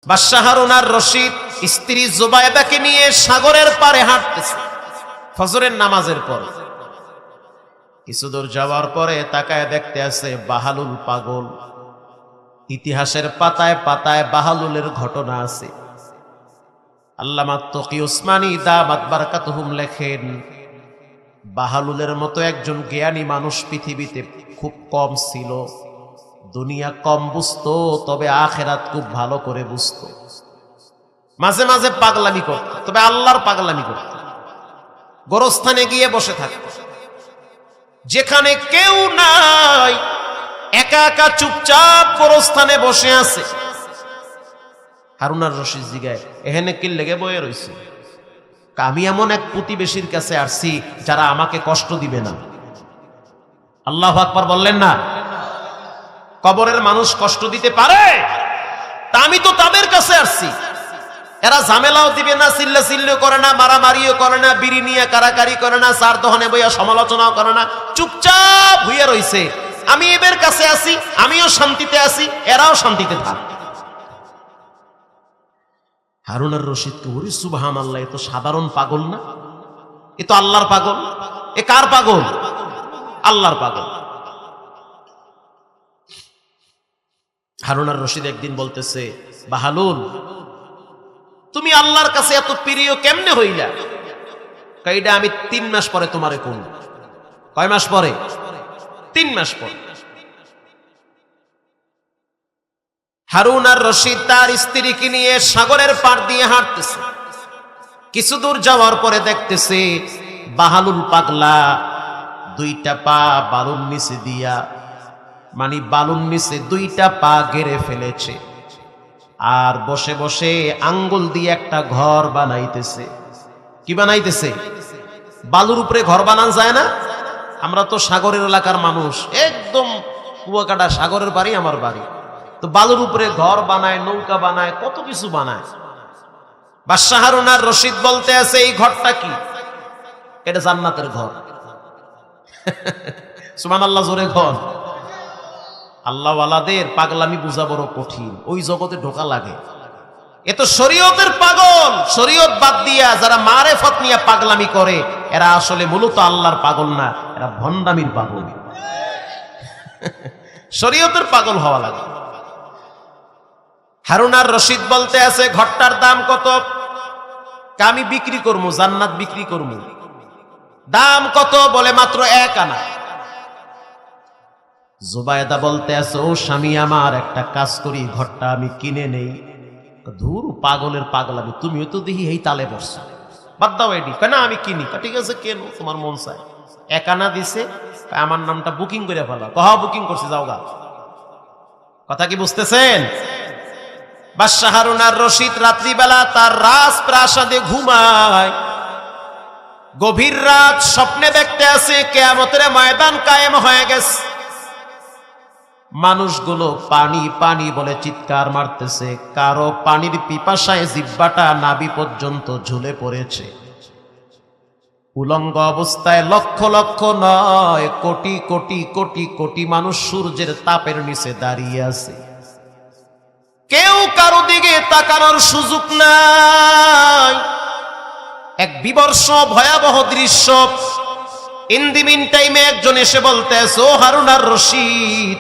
বাদশাহ হারুন আর রশিদ স্ত্রী জুবায়দাকে নিয়ে সাগরের পাড়ে হাঁটতেছে ফজরের নামাজের পর। কিছু দূর যাওয়ার পরে তাকায় দেখতে আছে বাহালুল পাগল। ইতিহাসের পাতায় পাতায় বাহালুলের ঘটনা আছে। আল্লামা তকি উসমানী দামাত বারাকাতুহুম লেখেন, বাহালুলের মতো একজন জ্ঞানী মানুষ পৃথিবীতে খুব কম ছিল। দুনিয়া কম বুঝতো, তবে আখেরাত খুব ভালো করে বুঝতো। মাঝে মাঝে পাগলামি করত, তবে আল্লাহর পাগলামি করত। গোরস্থানে গিয়ে বসে থাকত, যেখানে কেউ নাই, একা একা চুপচাপ গোরস্থানে বসে আছে। হারুন আর রশিদ জিগায়, এখানে কি লেগে বয়ে রয়েছে? আমি এমন এক প্রতিবেশীর কাছে আসছি যারা আমাকে কষ্ট দিবে না। আল্লাহু আকবার বললেন না? কবরের মানুষ কষ্ট দিতে পারে? তা আমি তো তাদের কাছে আসছি, এরা ঝামেলাও দিবে না, চিল্লাচিল্লিও করে না, মারামারিও করে না, বিড়ি নিয়ে কারাকারি করে না, চার দোকানে বইয়া সমালোচনাও করে না, চুপচাপ হইয়া রইছে। আমি এদের কাছে আসি, আমিও শান্তিতে আছি, এরাও শান্তিতে থাক। হারুন আর রশিদকে, ওরে সুবহানাল্লাহ, এ তো সাধারণ পাগল না, এ তো আল্লাহর পাগল। এ কার পাগল? আল্লাহর পাগল। হারুন আর রশিদ একদিন বলতেছে, বাহালুল, তুমি আল্লাহর কাছে এত প্রিয় কেমনে হইলা? কইডা আমি 3 মাস পরে তোমারে কোন। কয় মাস পরে? 3 মাস পরে। হারুন আর রশিদ তার স্ত্রীকে নিয়ে সাগরের পাড় দিয়ে হাঁটতেছে। কিছু দূর যাওয়ার পরে দেখতেছে বাহালুল পাগলা 2টা পা বালুর নিচে দিয়া, মানে বালুর নিচে 2টা পা গেড়ে ফেলেছে, আর বসে বসে আঙ্গুল দিয়ে একটা ঘর বানাইতেছে। কি বানাইতেছে? বালুর উপরে ঘর বানান যায় না? আমরা তো সাগরের এলাকার মানুষ, একদম কুয়াকাটা সাগরের বাড়ি আমার বাড়ি। তো বালুর উপরে ঘর বানায়, নৌকা বানায়, কত কিছু বানায়। বাদশাহ হারুন আর রশিদ বলতে আছে, এই ঘরটা কি? এটা জান্নাতের ঘর। সুবহানাল্লাহ, জোরে ঘর। আল্লাহওয়ালাদের পাগলামি বোঝা বড় কঠিন, ওই জগতে ঢোকা লাগে। এ তো শরীয়তের পাগল। শরীয়ত বাদ দিয়া যারা মারেফত নিয়ে পাগলামি করে, এরা আসলে মূলত আল্লাহর পাগল না, এরা ভণ্ডামির পাগল। শরীয়তের পাগল হওয়া লাগে। হারুন আর রশিদ বলতে আছে, ঘরটার দাম কত? আমি বিক্রি করবো, জান্নাত বিক্রি করবো। দাম কত? বলে মাত্র 1 আনা। জুবায়দা বলতে আছে, ও স্বামী আমার, একটা কাজ করি, ঘরটা আমি কিনে নেই। ধুর, পাগলের পাগলামি, তুমিও তো দেখি এই তালে বসছো, বাদ দাও এডি। না, আমি কিনি। ঠিক আছে, কেন, তোমার মন চায়। 1 আনা দিছে, আমার নামটা বুকিং করে ফেলা। কহ, বুকিং করছি, যাও গা। কথা কি বুঝতেছেন? বাদশাহ হারুন আর রশিদ রাত্রিবেলা তার রাজপ্রাসাদে ঘুমায়। গভীর রাত স্বপ্নে দেখতে আছে কিয়ামতের ময়দান কায়েম হয়ে গেছে। মানুষগুলো পানি পানি বলে চিৎকার মারতেছে। কারো পানির পিপাসায় জিহ্বাটা নাভি পর্যন্ত ঝুলে পড়েছে। উলঙ্গ অবস্থায় লক্ষ লক্ষ নয়, কোটি কোটি কোটি কোটি মানুষ সূর্যের তাপের নিচে দাঁড়িয়ে আছে। কেউ কারো দিকে তাকানোর সুযোগ নাই। এক বিবর্ষ ভয়াবহ দৃশ্য। ইন দি মিন টাইমে একজন এসে বলতেছে, ও হারুন আর রশিদ,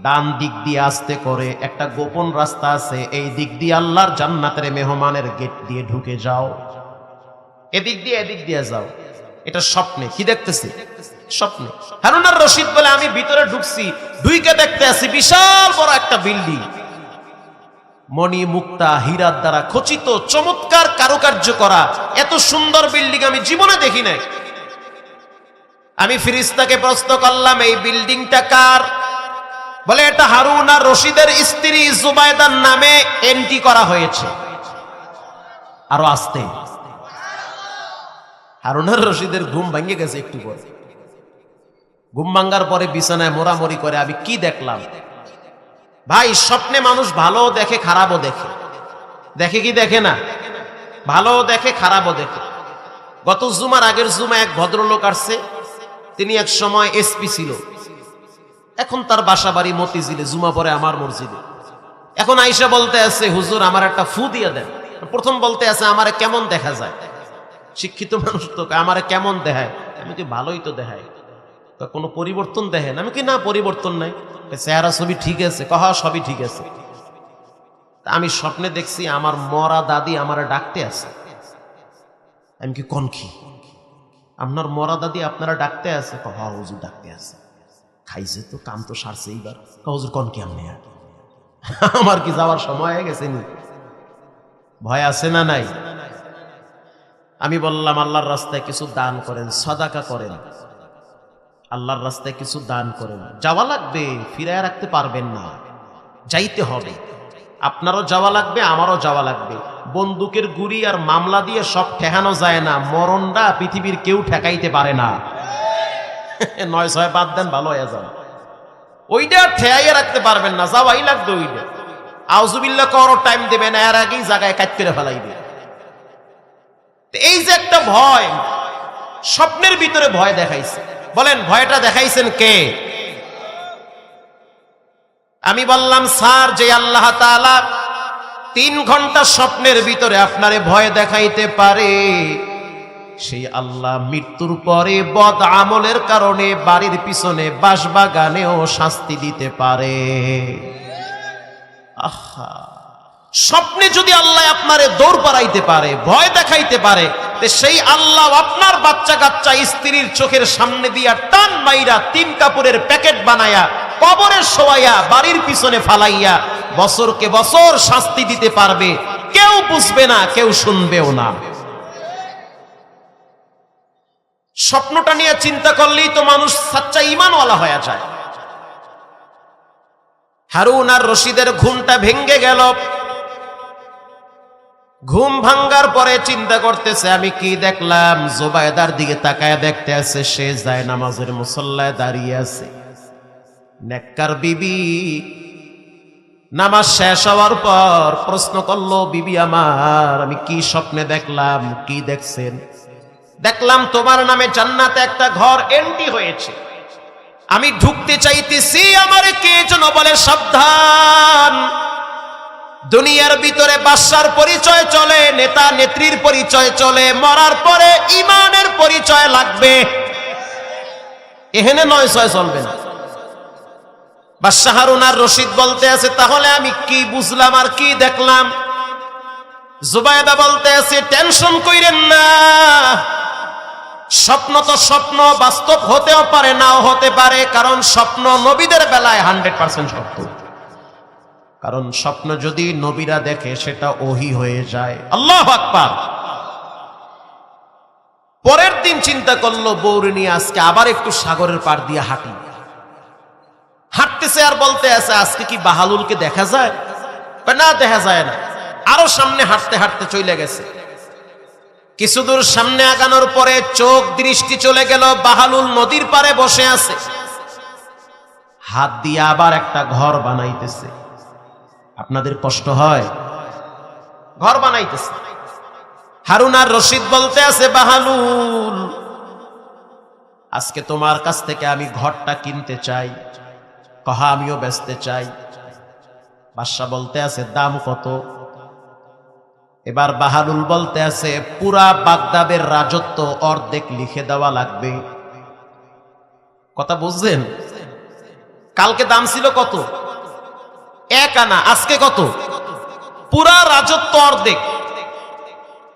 ডান দিক দিয়ে আস্তে করে একটা গোপন রাস্তা আছে, এই দিক দিয়ে আল্লাহর জান্নাতের মেহমানের গেট দিয়ে ঢুকে যাও। এদিক দিয়ে যাও। এটা স্বপ্নে। কি দেখতেছি? স্বপ্নে। হারুন আর রশিদ বলে, আমি ভিতরে ঢুকছি, ঢুইকে দেখতে আছি বিশাল বড় একটা বিল্ডিং, মণি মুক্তা হীরার দ্বারা খচিত, চমৎকার কারুকার্য করা। এত সুন্দর বিল্ডিং আমি জীবনে দেখি নাই। আমি ফেরেশতাকে প্রশ্ন করলাম, এই বিল্ডিংটা কার? বলে, এটা হারুন আর রশিদের স্ত্রী জুবায়দার নামে এন্ট্রি করা হয়েছে। আরো আস্তে। হারুন আর রশিদের ঘুম ভেঙে গেছে একটু পরে। ঘুম ভাঙ্গার পরে বিছানায় মোড়ামড়ি করে, আমি কি দেখলাম ভাই? স্বপ্নে মানুষ ভালো দেখে, খারাপও দেখে। দেখে কি দেখে না? ভালো দেখে, খারাপও দেখে। গত জুমার আগের জুমা এক ভদ্রলোক আসছে। তিনি এক সময় এসপি ছিল, এখন তার বাসা বাড়ি মতিঝিলে, জুমা পরে আমার মসজিদে। এখন আয়েশা বলতে আছে, হুজুর আমার একটা ফু দিয়ে দেন। প্রথম বলতে আছে আমারে কেমন দেখা যায়, শিক্ষিত মানুষ তো, আমারে কেমন দেখায়? আমি কি ভালোই তো দেখাই, কোনো পরিবর্তন দেখেন? আমি কি না পরিবর্তন নাই, চেহারা ছবি ঠিক আছে, কহা সবই ঠিক আছে। আমি স্বপ্নে দেখছি আমার মরা দাদি আমারে ডাকতে আছে। আমি কি কোন কি আপনার মরা দাদি আপনারা ডাকতে আছে? কহা হুজুর ডাকতে আছে। খাইছে তো, কাম তো সারছে, এইবার হুজুর কোন কি আপনি? আমার কি যাওয়ার সময় হয়ে গেছে নি? ভয় আছে না নাই? আমি বললাম আল্লাহর রাস্তায় কিছু দান করেন, সাদাকা করেন, আল্লাহর রাস্তায় কিছু দান করেন। যাওয়া লাগবে, ফিরায় রাখতে পারবেন না, যাইতে হবে। আপনারও যাওয়া লাগবে, আমারও যাওয়া লাগবে। বন্দুকের গুলি আর মামলা দিয়ে সব ঠেকানো যায় না, মরণটা পৃথিবীর কেউ ঠেকাইতে পারে না। 9-6 বাদ দেন, ভালো হয়ে যান। ওইটা ঠেকাইয়া রাখতে পারবেন না, যাওয়াই লাগবে। ওইটা আউযুবিল্লাহ করো, টাইম দেবে না, এর আগেই জায়গায় কাট করে ফেলাইবে। এই যে একটা ভয়, স্বপ্নের ভিতরে ভয় দেখাইছে, বলেন ভয়টা দেখাইছেন কে? আমি বললাম স্যার, যে আল্লাহ তাআলা 3 ঘন্টা স্বপ্নের ভিতরে আপনারে ভয় দেখাইতে পারে, সেই আল্লাহ মৃত্যুর পরে বদ আমলের কারণে বাড়ির পিছনে বাঁশবাগানেও শাস্তি দিতে পারে। আহা, স্বপ্নে যদি আল্লাহ আপনারে দৌড় পাড়াইতে পারে, ভয় দেখাইতে পারে, সেই আল্লাহ আপনার বাচ্চা কাচ্চা স্ত্রীর চোখের সামনে দিয়া টান মাইরা 3 কাপড়ের প্যাকেট বানায়া কবরে শোয়াইয়া বাড়ির পিছনে ফালাইয়া বছরকে বছর শাস্তি দিতে পারবে। কেউ বুঝবে না, কেউ শুনবেও না। স্বপ্নটা নিয়ে চিন্তা করলেই তো মানুষ সাচ্চা ঈমানওয়ালা হয়ে যায়। হারুন আর রশিদের ঘুমটা ভেঙ্গে গেল। ঘুম ভাঙ্গার পরে চিন্তা করতেছে, আমি কি দেখলাম? জুবাইদার দিকে তাকায় দেখতে আছে, সে যায় নামাজের মুসল্লায় দাঁড়িয়ে আছে। নেককার বিবি নামাজ শেষ হওয়ার পর প্রশ্ন করলো, বিবি আমার, আমি কি স্বপ্নে দেখলাম? কি দেখছেন? দেখলাম তোমার নামে জান্নাতে একটা ঘর এন্ট্রি হয়েছে, আমি ঢুকতে চাইতেছি, আমারে কে যেন বলে সাবধান। দুনিয়ার ভিতরে বাদশার পরিচয় চলে, নেতা নেত্রীর পরিচয় চলে, মরার পরে ইমানের পরিচয় লাগবে, এখানে 9-6 চলবে না। বাদশা হারুন আর রশিদ বলতে আছে, তাহলে আমি কি বুঝলাম আর কি দেখলাম? জুবাইদা বলতে আছে, টেনশন কইরেন না, স্বপ্ন তো স্বপ্ন, বাস্তব হতেও পারে, নাও হতে পারে, কারণ স্বপ্ন নবীদের বেলায় 100% সত্য। কারণ স্বপ্ন যদি নবীরা দেখে সেটা ওহী হয়ে যায়। আল্লাহু আকবার। পরের দিন চিন্তা করলো, বউরে নিয়ে আজকে আবার একটু সাগরের পাড় দিয়ে হাঁটি। হাঁটতেছে আর বলতে আছে, আজকে কি বাহালুলকে দেখা যায়? না, দেখা যায় না। আরো সামনে হাঁটতে হাঁটতে চলে গেছে। কিছু দূর সামনে আগানোর পরে চোখ দৃষ্টি চলে গেল, বাহালুল নদীর পাড়ে বসে আছে, হাত দিয়ে আবার একটা ঘর বানাইতেছে। আপনাদের কষ্ট হয়? ঘর বানাইতেছে। হারুন আর রশিদ বলতে আছে, বাহালুল, আজকে তোমার কাছ থেকে আমি ঘরটা কিনতে চাই। কহা আমিও বেচতে চাই। বাদশা বলতে আছে, দাম কত? এবার বাহালুল বলতে আছে, পুরা বাগদাদের রাজত্ব অর্ধেক লিখে দেওয়া লাগবে। কথা বুঝছেন? কালকে দাম ছিল কত? 1 আনা। আজকে কত? পুরা রাজত্ব অর্ধেক।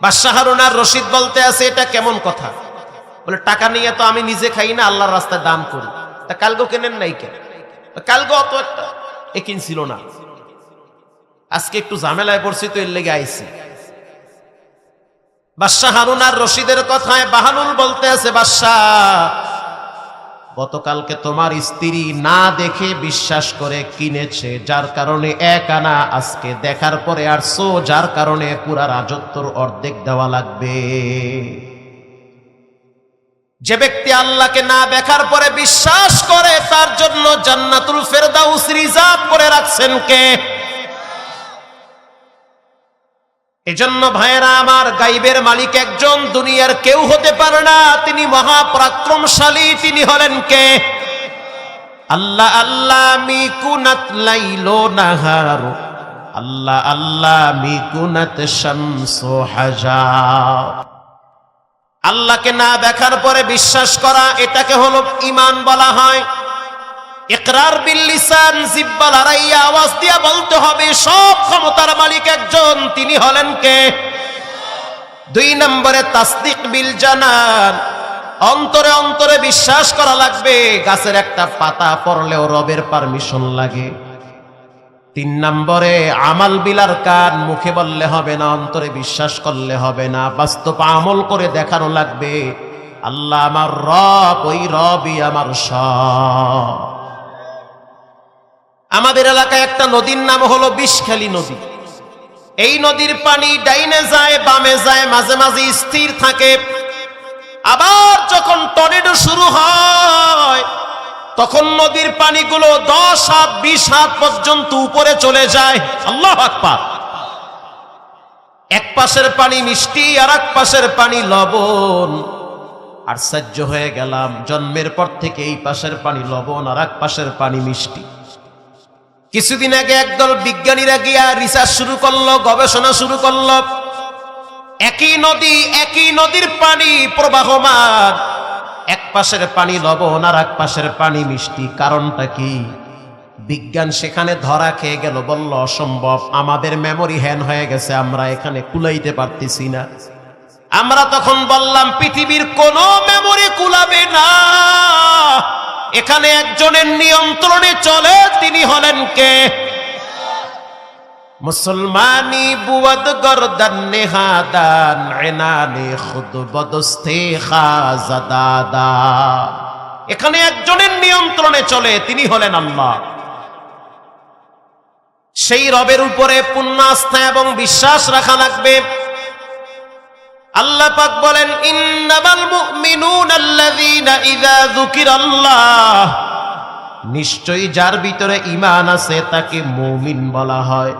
বাদশা হারুন আর রশিদ বলতে আছে, এটা কেমন কথা? বলে, টাকা নিয়ে তো আমি নিজে খাই না, আল্লাহর রাস্তায় দান করি। তা কালকে কেনেন নাই কেন? কালকে অত একটা একিন ছিল না, আজকে একটু ঝামেলায় পড়ছি তো এর লেগে আইছি। বাদশা হারুন আর রশিদের কথায় বাহালুল বলতে আছে, বাদশা, গতকালকে তোমার স্ত্রী না দেখে বিশ্বাস করে কিনেছে, যার কারণে 1 আনা আজকে দেখার পরে আসছো, যার কারণে পুরা রাজত্বর অর্ধেক দেওয়া লাগবে। যে ব্যক্তি আল্লাহকে না দেখার পরে বিশ্বাস করে, তার জন্য জান্নাতুল ফেরদাউস রিজার্ভ করে রাখছেন কে? এজন্য ভাইয়েরা আমার, গাইবের মালিক একজন, দুনিয়ার কেউ হতে পারে না। তিনি মহাপরাক্রমশালী। তিনি হলেন কে? আল্লাহ। আল্লাহ মিকুনাত লাইলো নাহার আল্লাহ আল্লাহ মিগুনাত শামসু হাজা। আল্লাহকে না দেখার পরে বিশ্বাস করা, এটাকে হলো ঈমান বলা হয়। ইকরার বিল লিসান, জিহ্বা লড়াইয়া আওয়াজ দিয়া বলতে হবে সব ক্ষমতার মালিক একজন, তিনি হলেন কে? 2 নম্বরে তাসদিক বিল জানান, অন্তরে অন্তরে বিশ্বাস করা লাগবে। গাছের একটা পাতা পড়লেও রবের পারমিশন লাগে। 3 নম্বরে আমাল বিলার কান, মুখে বললে হবে না, অন্তরে বিশ্বাস করলে হবে না, বাস্তব আমল করে দেখানো লাগবে। আল্লাহ আমার রব, ওই রবই আমার সব। আমাদের এলাকায় একটা নদীর নাম হলো বিষখালী নদী। এই নদীর পানি ডাইনে যায় বামে যায়, মাঝে মাঝে স্থির থাকে। আবার যখন টর্নেডো শুরু হয় তখন নদীর পানিগুলো 10 হাত 20 হাত পর্যন্ত উপরে চলে যায়। আল্লাহু আকবার। এক পাশের পানি মিষ্টি আর এক পাশের পানি লবণ। আশ্চর্য হয়ে গেলাম, জন্মের পর থেকে এই পাশের পানি লবণ আর এক পাশের পানি মিষ্টি। কিছুদিন আগে একদল বিজ্ঞানীরা গিয়া রিসার্চ শুরু করলো, গবেষণা শুরু করলো। একই নদী, একই নদীর পানি প্রবাহমান, এক পাশের পানি লবণ আর এক পাশের পানি মিষ্টি। কারণটা কি? বিজ্ঞান সেখানে ধরা খেয়ে গেল, বলল অসম্ভব, আমাদের মেমোরি হ্যান হয়ে গেছে, আমরা এখানে কুলাইতে পারতেছি না। আমরা তখন বললাম পৃথিবীর কোন মেমোরি কুলাবে না, এখানে একজনের নিয়ন্ত্রণে চলে, তিনি হলেন কে? মুসলমানি বুয়াদ গরদান নেহাদান এনানে খুদ বদস্তে খাজাদাদা। এখানে একজনের নিয়ন্ত্রণে চলে, তিনি হলেন আল্লাহ। সেই রবের উপরে পূর্ণ আস্থা এবং বিশ্বাস রাখা লাগবে। আল্লাহ পাক বলেন ইন্নামাল মুমিনুনা আল্লাযীনা ইযা যুকিরাল্লাহ, নিশ্চয়ই যার ভিতরে ঈমান আছে তাকে মুমিন বলা হয়।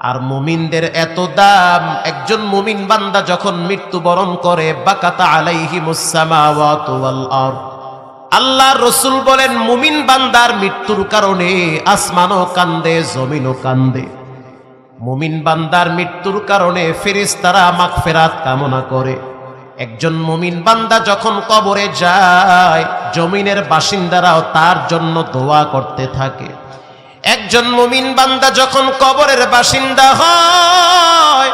আর মুমিনদের এত দাম, একজন মুমিন বান্দা যখন মৃত্যুবরণ করে বাকাতা আলাইহিমুস সামাওয়াতু ওয়াল আরদ, আল্লাহর রাসূল বলেন মুমিন বান্দার মৃত্যুর কারণে আসমানও কান্দে, জমিনও কান্দে। মুমিন বান্দার মৃত্যুর কারণে ফেরেশতারা মাগফিরাত কামনা করে। একজন মুমিন বান্দা যখন কবরে যায়, জমিনের বাসিন্দারাও তার জন্য দোয়া করতে থাকে। একজন মুমিন বান্দা যখন কবরের বাসিন্দা হয়,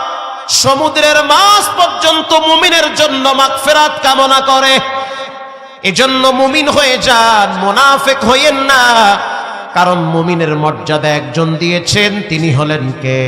সমুদ্রের মাছ পর্যন্ত মুমিনের জন্য মাগফিরাত কামনা করে। এজন্য মুমিন হয়ে যান, মুনাফিক হইয়েন না। কারণ মুমিনের মর্যাদা একজন দিয়েছেন, তিনি হলেন কে?